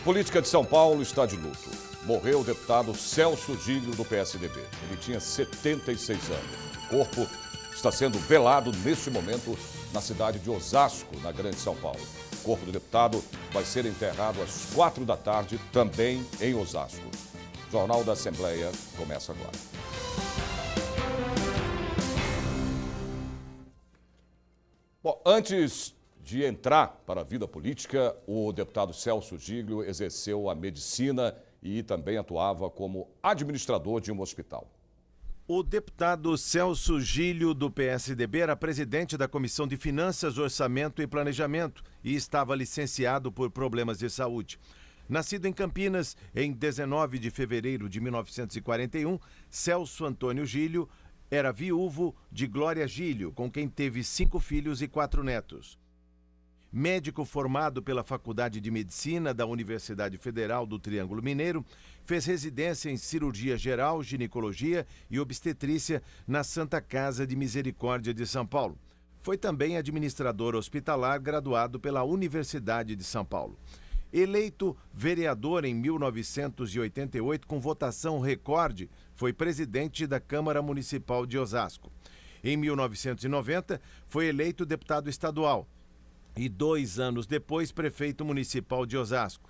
política de São Paulo está de luto. Morreu o deputado Celso Giglio, do PSDB. Ele tinha 76 anos. O corpo está sendo velado neste momento na cidade de Osasco, na Grande São Paulo. O corpo do deputado vai ser enterrado às 4 da tarde, também em Osasco. O Jornal da Assembleia começa agora. Bom, antes de entrar para a vida política, o deputado Celso Giglio exerceu a medicina e também atuava como administrador de um hospital. O deputado Celso Giglio, do PSDB, era presidente da Comissão de Finanças, Orçamento e Planejamento e estava licenciado por problemas de saúde. Nascido em Campinas em 19 de fevereiro de 1941, Celso Antônio Giglio era viúvo de Glória Giglio, com quem teve 5 filhos e 4 netos. Médico formado pela Faculdade de Medicina da Universidade Federal do Triângulo Mineiro, fez residência em cirurgia geral, ginecologia e obstetrícia na Santa Casa de Misericórdia de São Paulo. Foi também administrador hospitalar graduado pela Universidade de São Paulo. Eleito vereador em 1988 com votação recorde, foi presidente da Câmara Municipal de Osasco. Em 1990, foi eleito deputado estadual e 2 anos depois prefeito municipal de Osasco.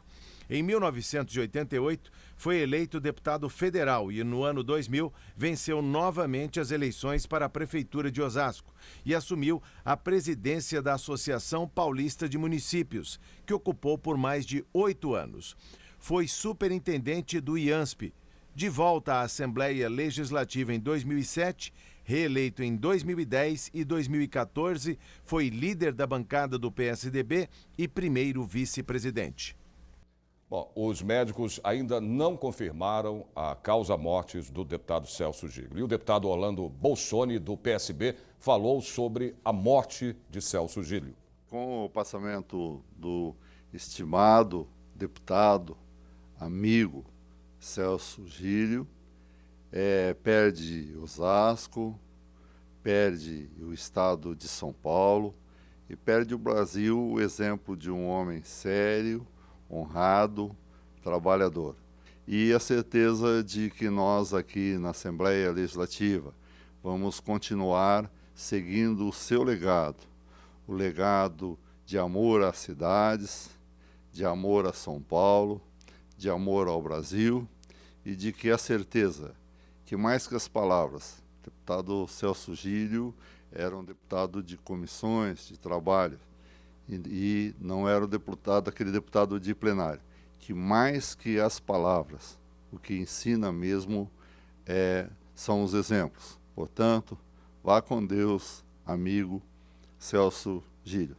Em 1988, foi eleito deputado federal e no ano 2000 venceu novamente as eleições para a prefeitura de Osasco e assumiu a presidência da Associação Paulista de Municípios, que ocupou por mais de 8 anos. Foi superintendente do IANSP. De volta à Assembleia Legislativa em 2007, reeleito em 2010 e 2014, foi líder da bancada do PSDB e primeiro vice-presidente. Bom, os médicos ainda não confirmaram a causa-mortes do deputado Celso Giglio. E o deputado Orlando Bolsoni, do PSB, falou sobre a morte de Celso Giglio. Com o passamento do estimado deputado, amigo Celso Giglio, perde Osasco, perde o estado de São Paulo e perde o Brasil o exemplo de um homem sério, honrado, trabalhador. E a certeza de que nós aqui na Assembleia Legislativa vamos continuar seguindo o seu legado, o legado de amor às cidades, de amor a São Paulo, de amor ao Brasil e de que a certeza que mais que as palavras, o deputado Celso Giglio era um deputado de comissões, de trabalho, e não era o deputado, aquele deputado de plenário, que mais que as palavras, o que ensina mesmo são os exemplos. Portanto, vá com Deus, amigo Celso Giglio.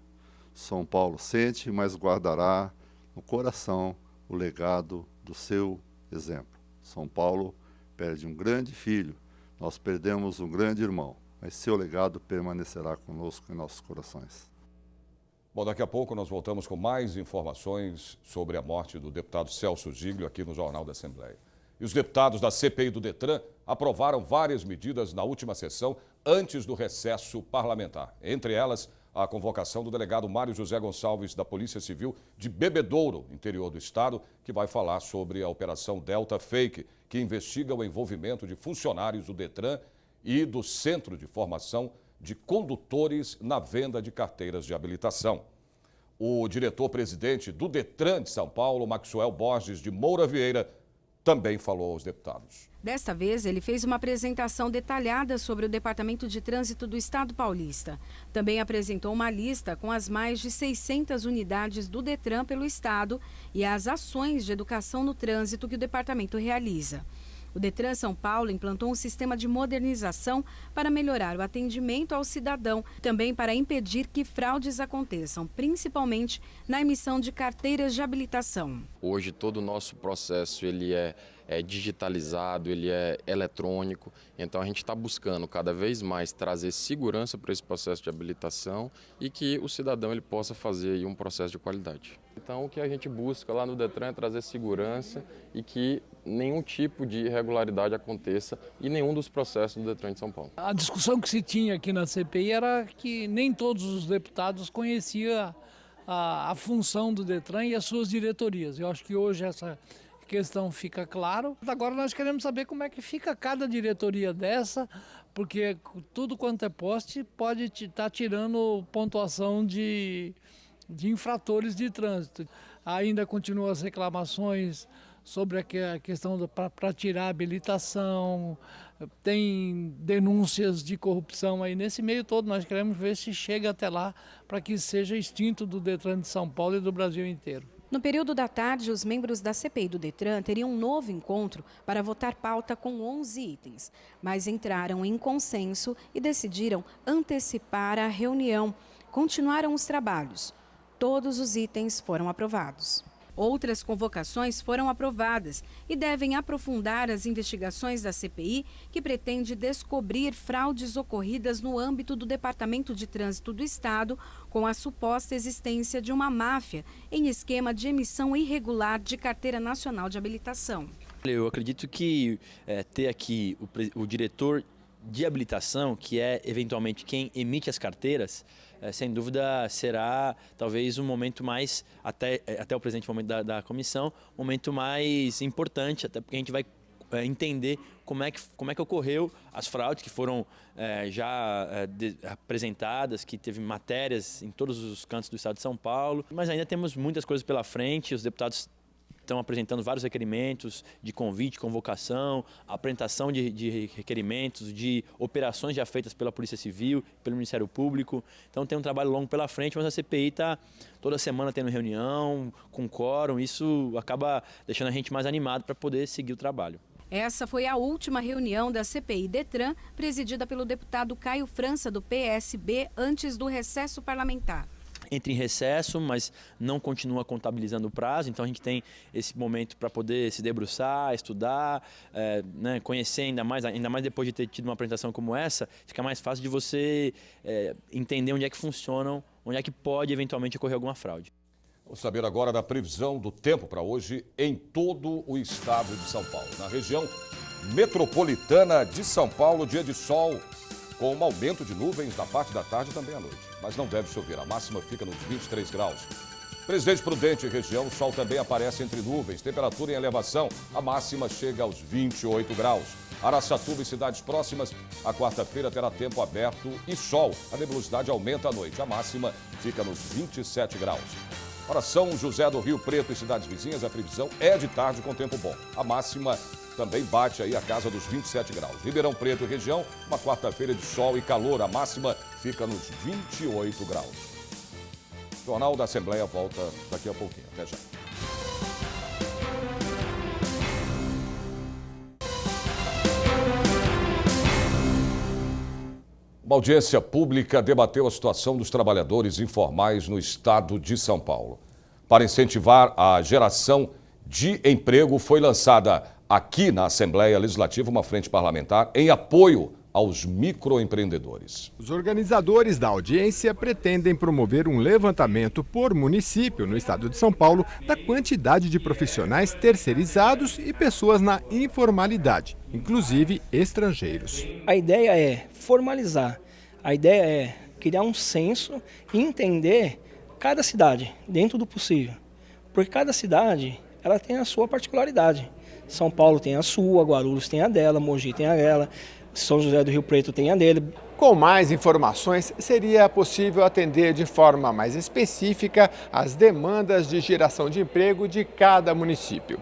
São Paulo sente, mas guardará no coração o legado do seu exemplo. São Paulo perde um grande filho, nós perdemos um grande irmão, mas seu legado permanecerá conosco em nossos corações. Bom, daqui a pouco nós voltamos com mais informações sobre a morte do deputado Celso Giglio aqui no Jornal da Assembleia. E os deputados da CPI do Detran aprovaram várias medidas na última sessão antes do recesso parlamentar. Entre elas, a convocação do delegado Mário José Gonçalves da Polícia Civil de Bebedouro, interior do estado, que vai falar sobre a Operação Delta Fake, que investiga o envolvimento de funcionários do Detran e do Centro de Formação de Condutores na venda de carteiras de habilitação. O diretor-presidente do Detran de São Paulo, Maxwell Borges de Moura Vieira, também falou aos deputados. Desta vez, ele fez uma apresentação detalhada sobre o Departamento de Trânsito do Estado paulista. Também apresentou uma lista com as mais de 600 unidades do Detran pelo estado e as ações de educação no trânsito que o departamento realiza. O Detran São Paulo implantou um sistema de modernização para melhorar o atendimento ao cidadão, também para impedir que fraudes aconteçam, principalmente na emissão de carteiras de habilitação. Hoje todo o nosso processo ele é digitalizado, ele é eletrônico, então a gente está buscando cada vez mais trazer segurança para esse processo de habilitação e que o cidadão ele possa fazer aí um processo de qualidade. Então o que a gente busca lá no Detran é trazer segurança e que nenhum tipo de irregularidade aconteça em nenhum dos processos do Detran de São Paulo. A discussão que se tinha aqui na CPI era que nem todos os deputados conheciam a função do Detran e as suas diretorias. Eu acho que hoje essa questão fica claro. Agora nós queremos saber como é que fica cada diretoria dessa, porque tudo quanto é poste pode estar tirando pontuação de infratores de trânsito. Ainda continuam as reclamações sobre a questão para tirar a habilitação, tem denúncias de corrupção aí. Nesse meio todo nós queremos ver se chega até lá para que seja extinto do Detran de São Paulo e do Brasil inteiro. No período da tarde, os membros da CPI do Detran teriam um novo encontro para votar pauta com 11 itens, mas entraram em consenso e decidiram antecipar a reunião. Continuaram os trabalhos. Todos os itens foram aprovados. Outras convocações foram aprovadas e devem aprofundar as investigações da CPI, que pretende descobrir fraudes ocorridas no âmbito do Departamento de Trânsito do Estado, com a suposta existência de uma máfia em esquema de emissão irregular de carteira nacional de habilitação. Eu acredito que ter aqui o diretor de habilitação, que é eventualmente quem emite as carteiras, sem dúvida será talvez um momento mais, até o presente momento da comissão, um momento mais importante, até porque a gente vai entender como é que ocorreu as fraudes que foram apresentadas, que teve matérias em todos os cantos do estado de São Paulo, mas ainda temos muitas coisas pela frente. Os deputados estão apresentando vários requerimentos de convite, convocação, apresentação de requerimentos, de operações já feitas pela Polícia Civil, pelo Ministério Público. Então tem um trabalho longo pela frente, mas a CPI está toda semana tendo reunião, com quórum. Isso acaba deixando a gente mais animado para poder seguir o trabalho. Essa foi a última reunião da CPI Detran, presidida pelo deputado Caio França, do PSB, antes do recesso parlamentar. Entra em recesso, mas não continua contabilizando o prazo, então a gente tem esse momento para poder se debruçar, estudar, conhecer ainda mais depois de ter tido uma apresentação como essa, fica mais fácil de você entender onde é que funcionam, onde é que pode eventualmente ocorrer alguma fraude. Vamos saber agora da previsão do tempo para hoje em todo o estado de São Paulo. Na região metropolitana de São Paulo, dia de sol, com um aumento de nuvens na parte da tarde e também à noite. Mas não deve chover, a máxima fica nos 23 graus. Presidente Prudente e região, o sol também aparece entre nuvens. Temperatura em elevação, a máxima chega aos 28 graus. Araçatuba e cidades próximas, a quarta-feira terá tempo aberto e sol. A nebulosidade aumenta à noite, a máxima fica nos 27 graus. Para São José do Rio Preto e cidades vizinhas, a previsão é de tarde com tempo bom. A máxima também bate aí a casa dos 27 graus. Ribeirão Preto e região, uma quarta-feira de sol e calor. A máxima fica nos 28 graus. O Jornal da Assembleia volta daqui a pouquinho. Até já. Uma audiência pública debateu a situação dos trabalhadores informais no estado de São Paulo. Para incentivar a geração de emprego, foi lançada aqui na Assembleia Legislativa uma frente parlamentar em apoio aos microempreendedores. Os organizadores da audiência pretendem promover um levantamento por município no estado de São Paulo da quantidade de profissionais terceirizados e pessoas na informalidade, inclusive estrangeiros. A ideia é formalizar, a ideia é criar um censo e entender cada cidade dentro do possível, porque cada cidade ela tem a sua particularidade. São Paulo tem a sua, Guarulhos tem a dela, Mogi tem a dela, São José do Rio Preto tem a dele. Com mais informações, seria possível atender de forma mais específica as demandas de geração de emprego de cada município.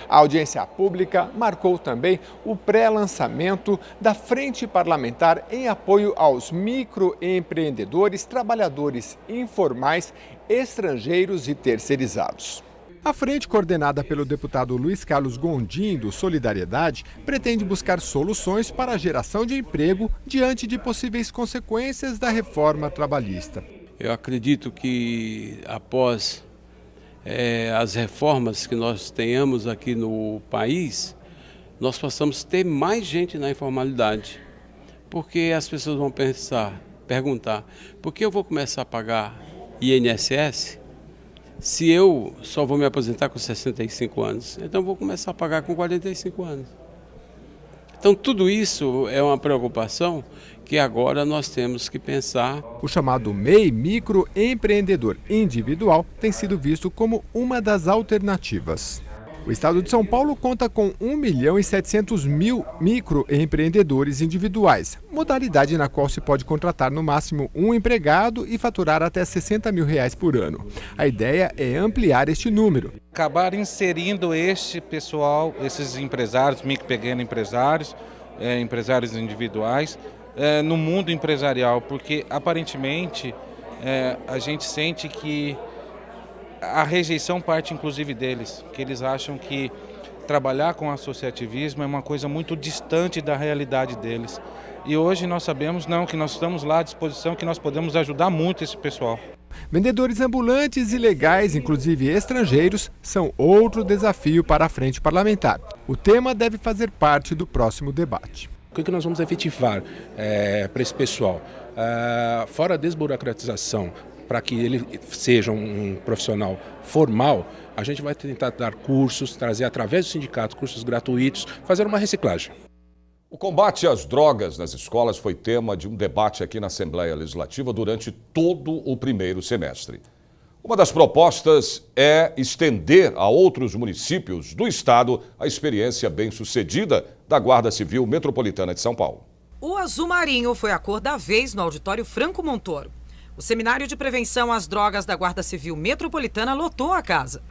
A audiência pública marcou também o pré-lançamento da Frente Parlamentar em apoio aos microempreendedores, trabalhadores informais, estrangeiros e terceirizados. A frente, coordenada pelo deputado Luiz Carlos Gondim, do Solidariedade, pretende buscar soluções para a geração de emprego diante de possíveis consequências da reforma trabalhista. Eu acredito que após as reformas que nós tenhamos aqui no país, nós possamos ter mais gente na informalidade. Porque as pessoas vão perguntar, por que eu vou começar a pagar INSS se eu só vou me aposentar com 65 anos? Então eu vou começar a pagar com 45 anos. Então, tudo isso é uma preocupação que agora nós temos que pensar. O chamado MEI, microempreendedor individual, tem sido visto como uma das alternativas. O estado de São Paulo conta com 1.700.000 microempreendedores individuais, modalidade na qual se pode contratar no máximo um empregado e faturar até R$60 mil por ano. A ideia é ampliar este número. Acabar inserindo este pessoal, esses empresários, micro e pequenos empresários, empresários individuais, no mundo empresarial, porque aparentemente a gente sente que a rejeição parte inclusive deles, que eles acham que trabalhar com associativismo é uma coisa muito distante da realidade deles. E hoje nós sabemos que nós estamos lá à disposição, que nós podemos ajudar muito esse pessoal. Vendedores ambulantes ilegais, inclusive estrangeiros, são outro desafio para a frente parlamentar. O tema deve fazer parte do próximo debate. O que nós vamos efetivar para esse pessoal? Fora a desburocratização, para que ele seja um profissional formal, a gente vai tentar dar cursos, trazer através do sindicato cursos gratuitos, fazer uma reciclagem. O combate às drogas nas escolas foi tema de um debate aqui na Assembleia Legislativa durante todo o primeiro semestre. Uma das propostas é estender a outros municípios do estado a experiência bem-sucedida da Guarda Civil Metropolitana de São Paulo. O azul marinho foi a cor da vez no auditório Franco Montoro. O Seminário de Prevenção às Drogas da Guarda Civil Metropolitana lotou a casa.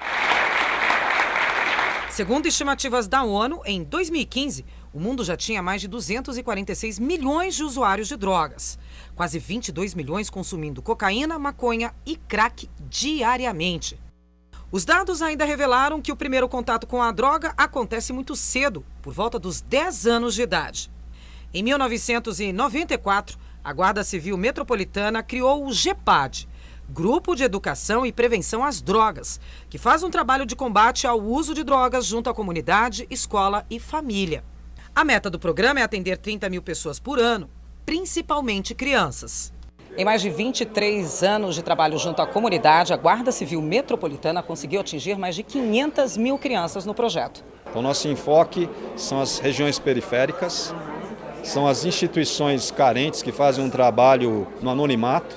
Segundo estimativas da ONU, em 2015, o mundo já tinha mais de 246 milhões de usuários de drogas. Quase 22 milhões consumindo cocaína, maconha e crack diariamente. Os dados ainda revelaram que o primeiro contato com a droga acontece muito cedo, por volta dos 10 anos de idade. Em 1994, a Guarda Civil Metropolitana criou o GEPAD, Grupo de Educação e Prevenção às Drogas, que faz um trabalho de combate ao uso de drogas junto à comunidade, escola e família. A meta do programa é atender 30 mil pessoas por ano, principalmente crianças. Em mais de 23 anos de trabalho junto à comunidade, a Guarda Civil Metropolitana conseguiu atingir mais de 500 mil crianças no projeto. O nosso enfoque são as regiões periféricas, são as instituições carentes que fazem um trabalho no anonimato,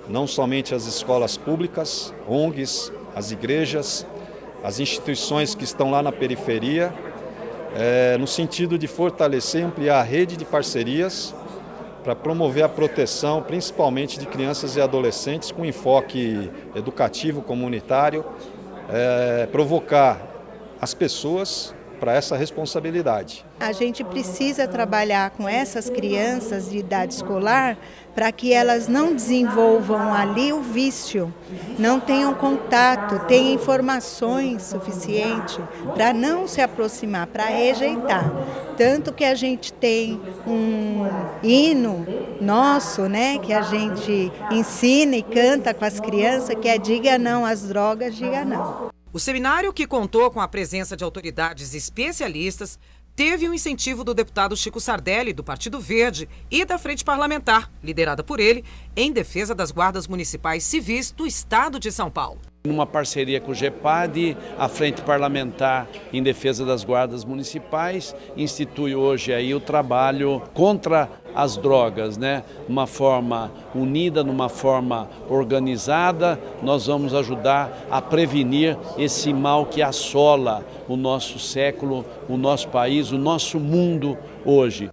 não somente as escolas públicas, ONGs, as igrejas, as instituições que estão lá na periferia, no sentido de fortalecer e ampliar a rede de parcerias para promover a proteção, principalmente de crianças e adolescentes, com enfoque educativo, comunitário, provocar as pessoas para essa responsabilidade. A gente precisa trabalhar com essas crianças de idade escolar para que elas não desenvolvam ali o vício, não tenham contato, tenham informações suficientes para não se aproximar, para rejeitar. Tanto que a gente tem um hino nosso, que a gente ensina e canta com as crianças, que é Diga Não às Drogas, Diga Não. O seminário, que contou com a presença de autoridades especialistas, teve um incentivo do deputado Chico Sardelli, do Partido Verde, e da Frente Parlamentar, liderada por ele, em defesa das guardas municipais civis do estado de São Paulo. Numa parceria com o GEPAD, a Frente Parlamentar em Defesa das Guardas Municipais institui hoje aí o trabalho contra as drogas, Uma forma unida, numa forma organizada, nós vamos ajudar a prevenir esse mal que assola o nosso século, o nosso país, o nosso mundo hoje.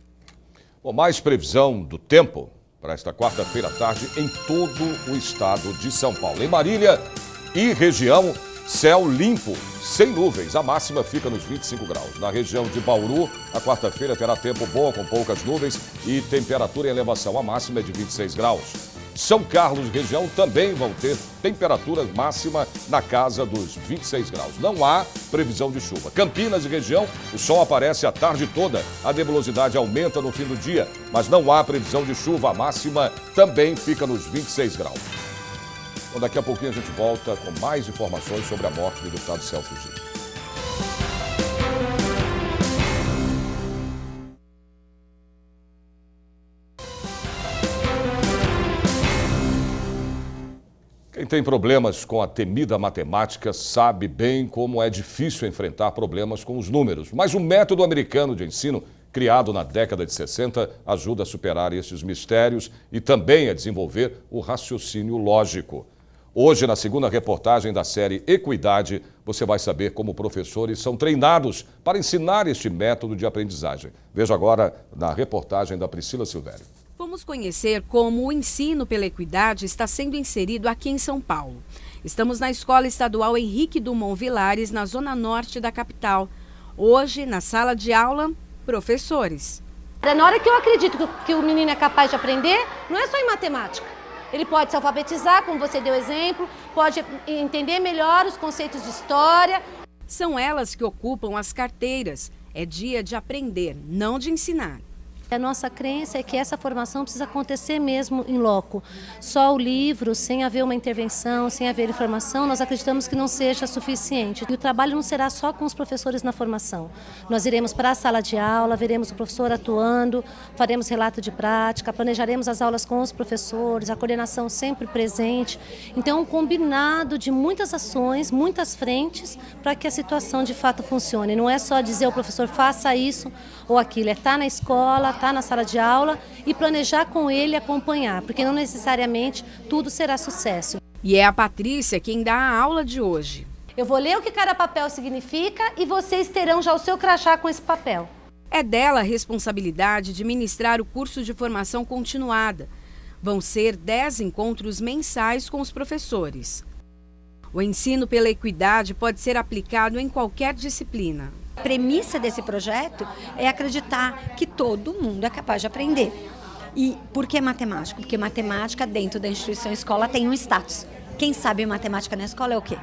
Bom, mais previsão do tempo para esta quarta-feira à tarde em todo o estado de São Paulo. Em Marília e região, céu limpo, sem nuvens. A máxima fica nos 25 graus. Na região de Bauru, a quarta-feira terá tempo bom, com poucas nuvens e temperatura em elevação. A máxima é de 26 graus. São Carlos e região também vão ter temperatura máxima na casa dos 26 graus. Não há previsão de chuva. Campinas e região, o sol aparece a tarde toda. A nebulosidade aumenta no fim do dia, mas não há previsão de chuva. A máxima também fica nos 26 graus. Então, daqui a pouquinho a gente volta com mais informações sobre a morte do deputado Celso Gil. Quem tem problemas com a temida matemática sabe bem como é difícil enfrentar problemas com os números. Mas o método americano de ensino, criado na década de 60, ajuda a superar esses mistérios e também a desenvolver o raciocínio lógico. Hoje, na segunda reportagem da série Equidade, você vai saber como professores são treinados para ensinar este método de aprendizagem. Veja agora na reportagem da Priscila Silvério. Vamos conhecer como o ensino pela equidade está sendo inserido aqui em São Paulo. Estamos na Escola Estadual Henrique Dumont Vilares, na zona norte da capital. Hoje, na sala de aula, professores. Na hora que eu acredito que o menino é capaz de aprender, não é só em matemática. Ele pode se alfabetizar, como você deu exemplo, pode entender melhor os conceitos de história. São elas que ocupam as carteiras. É dia de aprender, não de ensinar. A nossa crença é que essa formação precisa acontecer mesmo em loco. Só o livro, sem haver uma intervenção, sem haver informação, nós acreditamos que não seja suficiente. E o trabalho não será só com os professores na formação. Nós iremos para a sala de aula, veremos o professor atuando, faremos relato de prática, planejaremos as aulas com os professores, a coordenação sempre presente. Então, um combinado de muitas ações, muitas frentes, para que a situação de fato funcione. Não é só dizer ao professor, faça isso ou aquilo, é estar na escola, estar na sala de aula e planejar com ele, acompanhar, porque não necessariamente tudo será sucesso. E é a Patrícia quem dá a aula de hoje. Eu vou ler o que cada papel significa e vocês terão já o seu crachá com esse papel. É dela a responsabilidade de ministrar o curso de formação continuada. Vão ser 10 encontros mensais com os professores. O ensino pela equidade pode ser aplicado em qualquer disciplina. A premissa desse projeto é acreditar que todo mundo é capaz de aprender. E por que matemática? Porque matemática dentro da instituição escola tem um status. Quem sabe matemática na escola é o quê?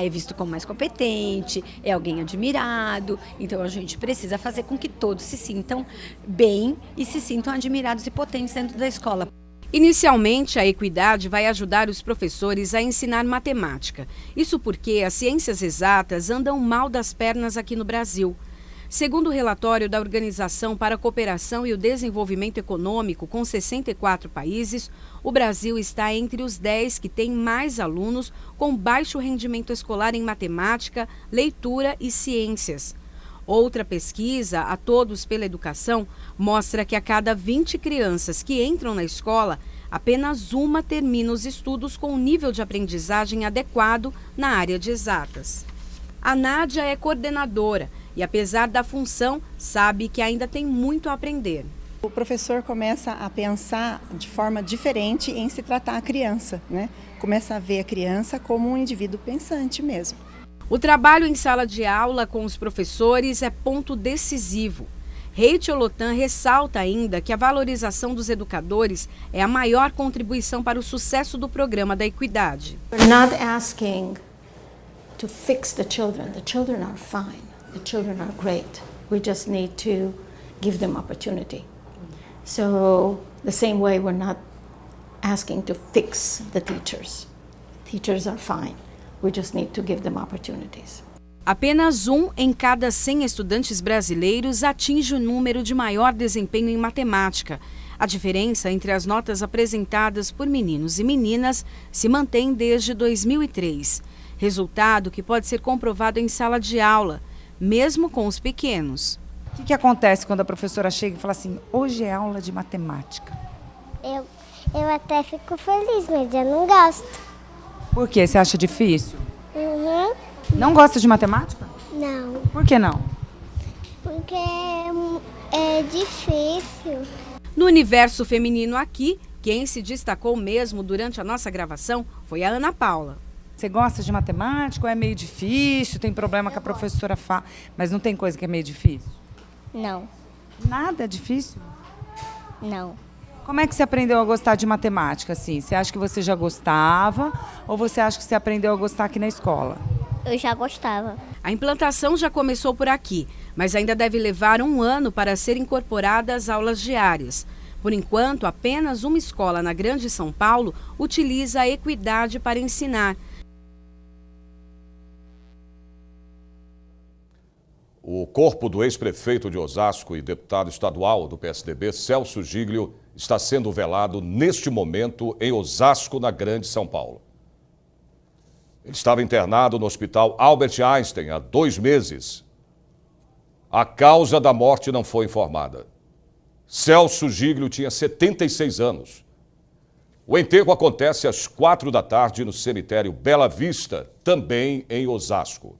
É visto como mais competente, é alguém admirado. Então a gente precisa fazer com que todos se sintam bem e se sintam admirados e potentes dentro da escola. Inicialmente, a equidade vai ajudar os professores a ensinar matemática. Isso porque as ciências exatas andam mal das pernas aqui no Brasil. Segundo o relatório da Organização para a Cooperação e o Desenvolvimento Econômico, com 64 países, o Brasil está entre os 10 que têm mais alunos com baixo rendimento escolar em matemática, leitura e ciências. Outra pesquisa, A Todos pela Educação, mostra que a cada 20 crianças que entram na escola, apenas uma termina os estudos com um nível de aprendizagem adequado na área de exatas. A Nádia é coordenadora e, apesar da função, sabe que ainda tem muito a aprender. O professor começa a pensar de forma diferente em se tratar a criança, né? Começa a ver a criança como um indivíduo pensante mesmo. O trabalho em sala de aula com os professores é ponto decisivo. Rachel Lotan ressalta ainda que a valorização dos educadores é a maior contribuição para o sucesso do programa da equidade. We're not asking to fix the children. The children are fine. The children are great. We just need to give them opportunity. So the same way we're not asking to fix the teachers. Teachers are fine. We just need to give them opportunities. Apenas 1 em cada 100 estudantes brasileiros atinge o número de maior desempenho em matemática. A diferença entre as notas apresentadas por meninos e meninas se mantém desde 2003. Resultado que pode ser comprovado em sala de aula, mesmo com os pequenos. O que acontece quando a professora chega e fala assim, hoje é aula de matemática? Eu até fico feliz, mas eu não gosto. Por quê? Você acha difícil? Uhum. Não gosta de matemática? Não. Por que não? Porque é difícil. No universo feminino aqui, quem se destacou mesmo durante a nossa gravação foi a Ana Paula. Você gosta de matemática ou é meio difícil? Tem problema que a professora fala, mas não tem coisa que é meio difícil? Não. Nada é difícil? Não. Como é que você aprendeu a gostar de matemática, assim? Você acha que você já gostava ou você acha que você aprendeu a gostar aqui na escola? Eu já gostava. A implantação já começou por aqui, mas ainda deve levar 1 ano para ser incorporada às aulas diárias. Por enquanto, apenas uma escola na Grande São Paulo utiliza a equidade para ensinar. O corpo do ex-prefeito de Osasco e deputado estadual do PSDB, Celso Giglio, está sendo velado neste momento em Osasco, na Grande São Paulo. Ele estava internado no Hospital Albert Einstein há 2 meses. A causa da morte não foi informada. Celso Giglio tinha 76 anos. O enterro acontece às 4 da tarde no cemitério Bela Vista, também em Osasco.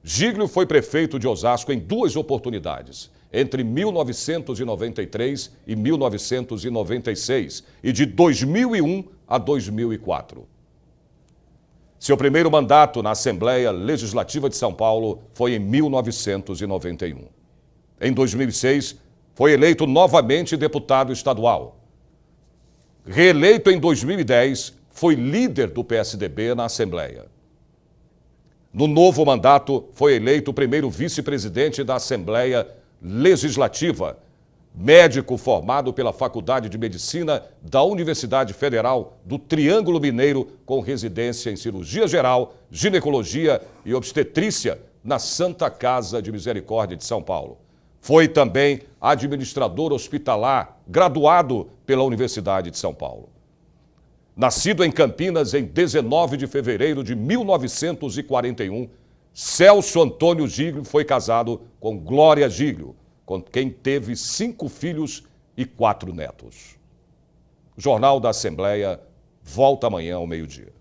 Giglio foi prefeito de Osasco em 2 oportunidades, entre 1993 e 1996, e de 2001 a 2004. Seu primeiro mandato na Assembleia Legislativa de São Paulo foi em 1991. Em 2006, foi eleito novamente deputado estadual. Reeleito em 2010, foi líder do PSDB na Assembleia. No novo mandato, foi eleito o primeiro vice-presidente da Assembleia Legislativa, médico formado pela Faculdade de Medicina da Universidade Federal do Triângulo Mineiro, com residência em cirurgia geral, ginecologia e obstetrícia na Santa Casa de Misericórdia de São Paulo. Foi também administrador hospitalar, graduado pela Universidade de São Paulo. Nascido em Campinas em 19 de fevereiro de 1941, Celso Antônio Giglio foi casado com Glória Giglio, com quem teve 5 filhos e 4 netos. O Jornal da Assembleia volta amanhã ao meio-dia.